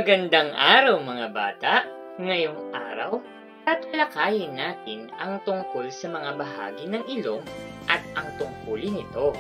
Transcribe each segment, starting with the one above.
Magandang araw mga bata! Ngayong araw, tatalakayin natin ang tungkol sa mga bahagi ng ilong at ang tungkulin nito.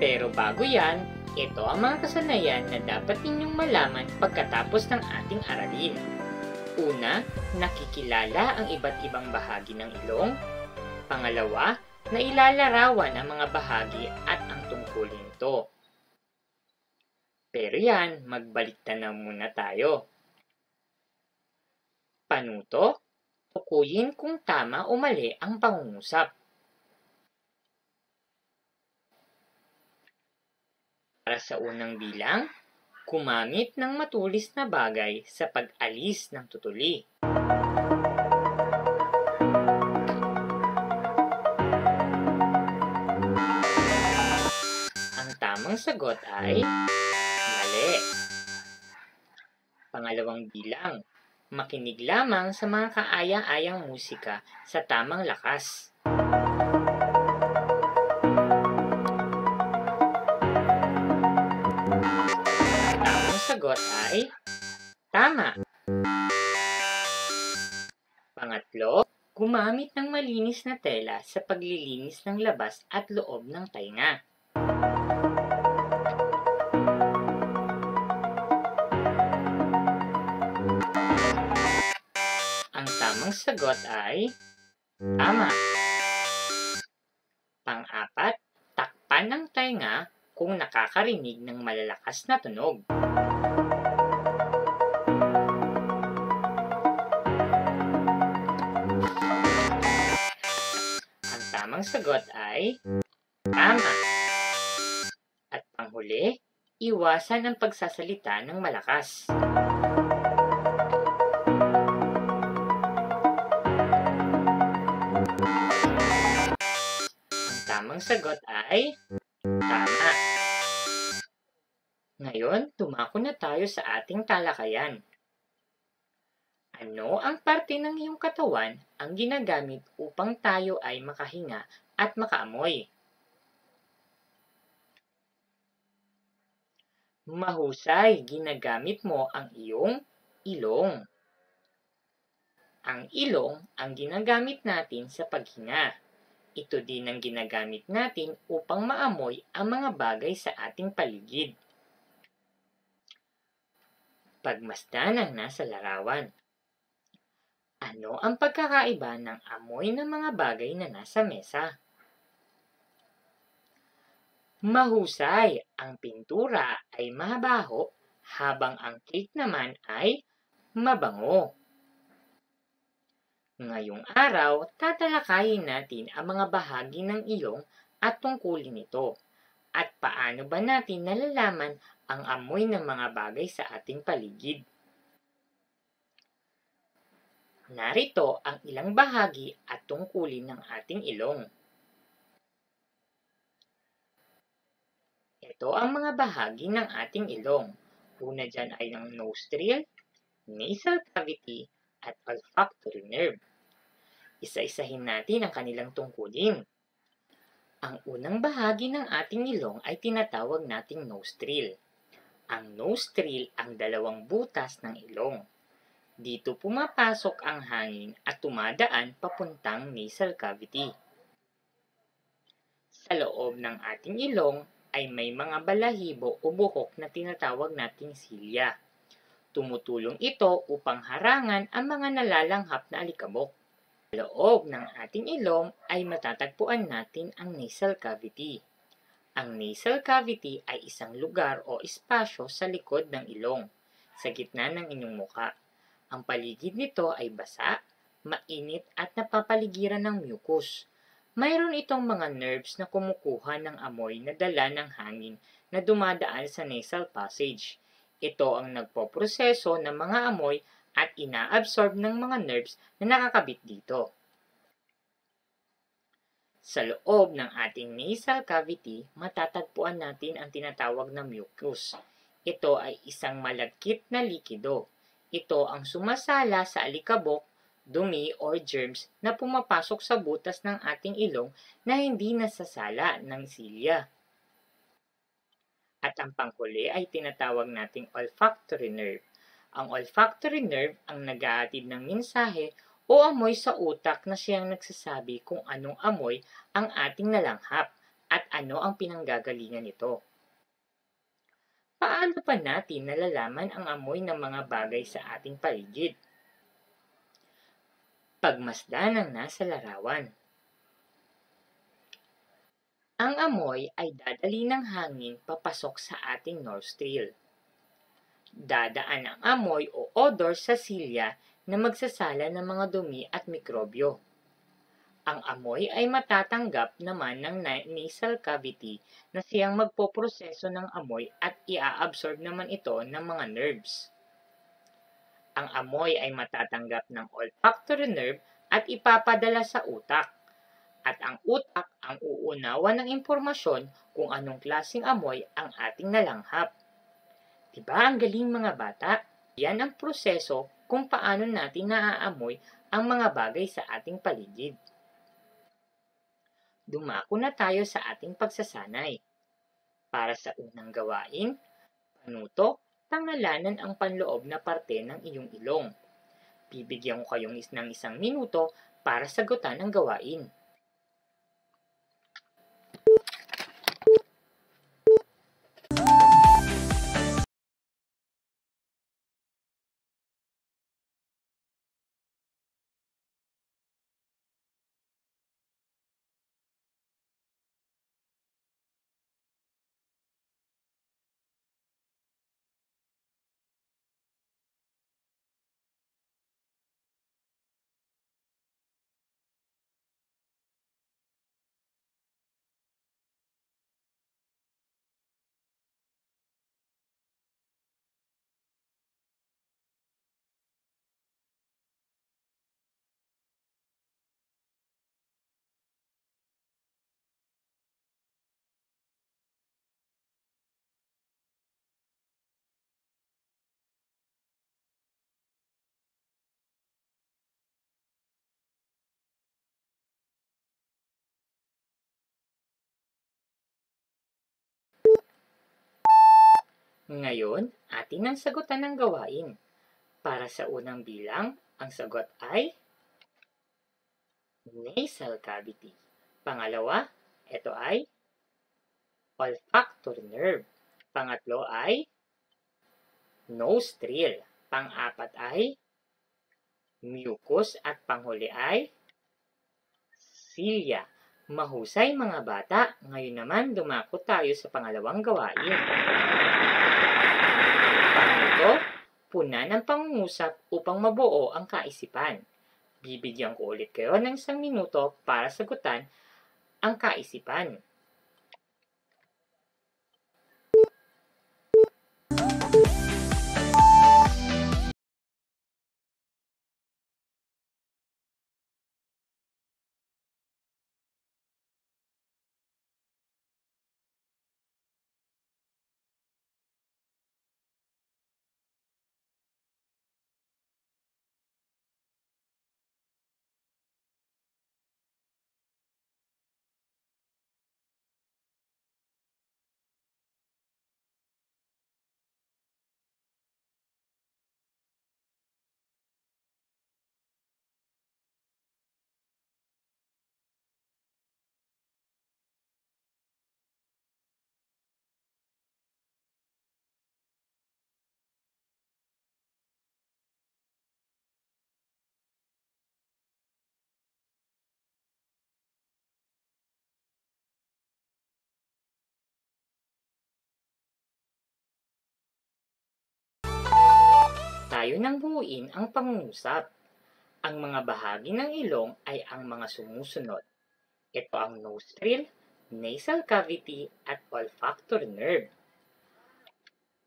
Pero bago yan, ito ang mga kasanayan na dapat ninyong malaman pagkatapos ng ating aralin. Una, nakikilala ang iba't ibang bahagi ng ilong. Pangalawa, nailalarawan ang mga bahagi at ang tungkulin nito. Pero yan, magbaliktad na muna tayo. Panuto, tukuyin kung tama o mali ang pangungusap. Para sa unang bilang, gumamit ng matulis na bagay sa pag-alis ng tutuli. Ang tamang sagot ay mali. Pangalawang bilang, makinig lamang sa mga kaaya-ayang musika sa tamang lakas. Ang tamang sagot ay tama. Pangatlo, gumamit ng malinis na tela sa paglilinis ng labas at loob ng tainga. Ang tamang sagot ay tama. Pang-apat, takpan ng tainga kung nakakarinig ng malalakas na tunog. Ang tamang sagot ay tama. At panghuli, iwasan ang pagsasalita ng malakas. Ang tamang sagot ay tama. Ngayon, tumako na tayo sa ating talakayan. Ano ang parte ng iyong katawan ang ginagamit upang tayo ay makahinga at makaamoy? Mahusay, ginagamit mo ang iyong ilong. Ang ilong ang ginagamit natin sa paghinga. Ito din ang ginagamit natin upang maamoy ang mga bagay sa ating paligid. Pagmasdan ang nasa larawan. Ano ang pagkakaiba ng amoy ng mga bagay na nasa mesa? Mahusay, ang pintura ay mabaho habang ang cake naman ay mabango. Ngayong araw, tatalakayin natin ang mga bahagi ng ilong at tungkulin nito. At paano ba natin nalalaman ang amoy ng mga bagay sa ating paligid? Narito ang ilang bahagi at tungkulin ng ating ilong. Ito ang mga bahagi ng ating ilong. Una dyan ay ang nostril, nasal cavity, at olfactory nerve. Isa-isahin natin ang kanilang tungkulin. Ang unang bahagi ng ating ilong ay tinatawag nating nostril. Ang nostril ang dalawang butas ng ilong. Dito pumapasok ang hangin at tumadaan papuntang nasal cavity. Sa loob ng ating ilong ay may mga balahibo o buhok na tinatawag nating silya. Tumutulong ito upang harangan ang mga nalalanghap na alikabok. Sa loob ng ating ilong ay matatagpuan natin ang nasal cavity. Ang nasal cavity ay isang lugar o espasyo sa likod ng ilong, sa gitna ng inyong muka. Ang paligid nito ay basa, mainit at napapaligiran ng mucus. Mayroon itong mga nerves na kumukuha ng amoy na dala ng hangin na dumadaan sa nasal passage. Ito ang nagpoproseso ng mga amoy at inaabsorb ng mga nerves na nakakabit dito. Sa loob ng ating nasal cavity, matatagpuan natin ang tinatawag na mucus. Ito ay isang malagkit na likido. Ito ang sumasala sa alikabok, dumi or germs na pumapasok sa butas ng ating ilong na hindi nasasala ng silya. At ang panghuli ay tinatawag nating olfactory nerve. Ang olfactory nerve ang naghahatid ng mensahe o amoy sa utak na siyang nagsasabi kung anong amoy ang ating nalanghap at ano ang pinanggagalingan nito. Paano pa natin nalalaman ang amoy ng mga bagay sa ating paligid? Pagmasdan ng nasa larawan. Ang amoy ay dadali ng hangin papasok sa ating nostril. Dadaan ang amoy o odor sa silya na magsasala ng mga dumi at mikrobyo. Ang amoy ay matatanggap naman ng nasal cavity na siyang magpoproseso ng amoy at i-absorb naman ito ng mga nerves. Ang amoy ay matatanggap ng olfactory nerve at ipapadala sa utak. At ang utak ang uunawa ng impormasyon kung anong klaseng amoy ang ating nalanghap. Diba ang galing mga bata? Yan ang proseso kung paano natin naaamoy ang mga bagay sa ating paligid. Dumako na tayo sa ating pagsasanay. Para sa unang gawain, panuto, pangalanan ang panloob na parte ng iyong ilong. Bibigyan ko kayong ng 1 minuto para sagutan ang gawain. Ngayon, atin ang sagutan ng gawain. Para sa unang bilang, ang sagot ay nasal cavity. Pangalawa, ito ay olfactory nerve. Pangatlo ay nostril. Pang-apat ay mucus at panghuli ay cilia. Mahusay mga bata, ngayon naman dumako tayo sa pangalawang gawain. Panguto, puna ng pangungusap upang mabuo ang kaisipan. Bibigyan ko ulit kayo ng 1 minuto para sagutan ang kaisipan. Tayo nang buuin ang pangungusap. Ang mga bahagi ng ilong ay ang mga sumusunod. Ito ang nostril, nasal cavity at olfactory nerve.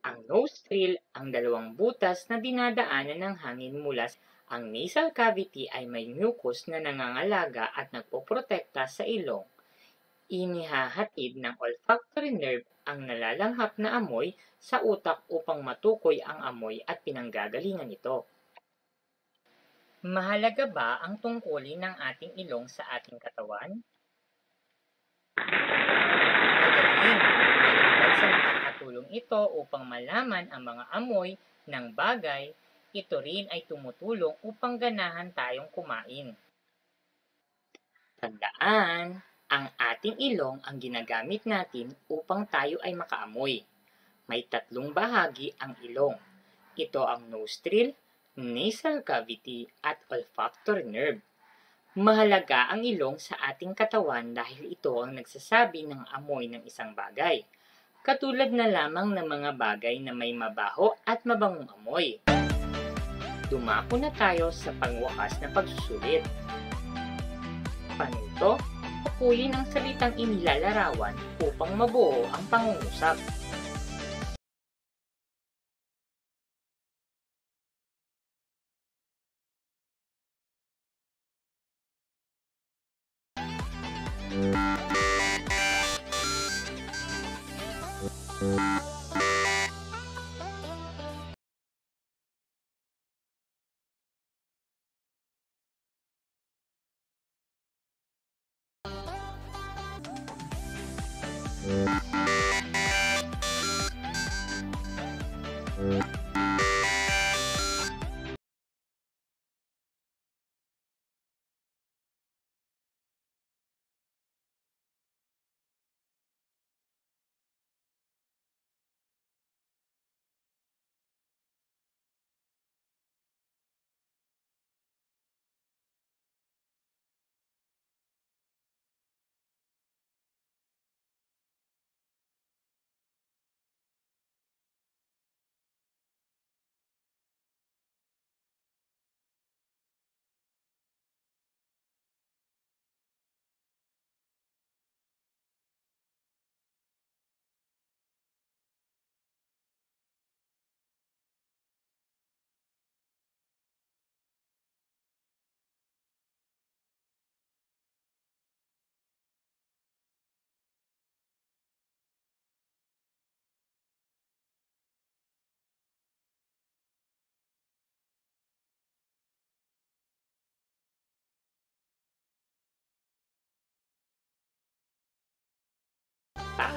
Ang nostril ang 2 butas na dinadaanan ng hangin mula sa ang nasal cavity ay may mucus na nangangalaga at nagpoprotekta sa ilong. Inihahatid ng olfactory nerve ang nalalanghap na amoy sa utak upang matukoy ang amoy at pinanggagalingan nito. Mahalaga ba ang tungkulin ng ating ilong sa ating katawan? Magaling! Maliban sa tumutulong ito upang malaman ang mga amoy ng bagay. Ito rin ay tumutulong upang ganahan tayong kumain. Tandaan, ang ating ilong ang ginagamit natin upang tayo ay makaamoy. May 3 bahagi ang ilong. Ito ang nostril, nasal cavity at olfactory nerve. Mahalaga ang ilong sa ating katawan dahil ito ang nagsasabi ng amoy ng isang bagay. Katulad na lamang ng mga bagay na may mabaho at mabangong amoy. Dumako na tayo sa pangwakas na pagsusulit. Panuto, pakuyin ang salitang inilalarawan upang mabuo ang pangungusap.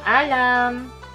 Paalam!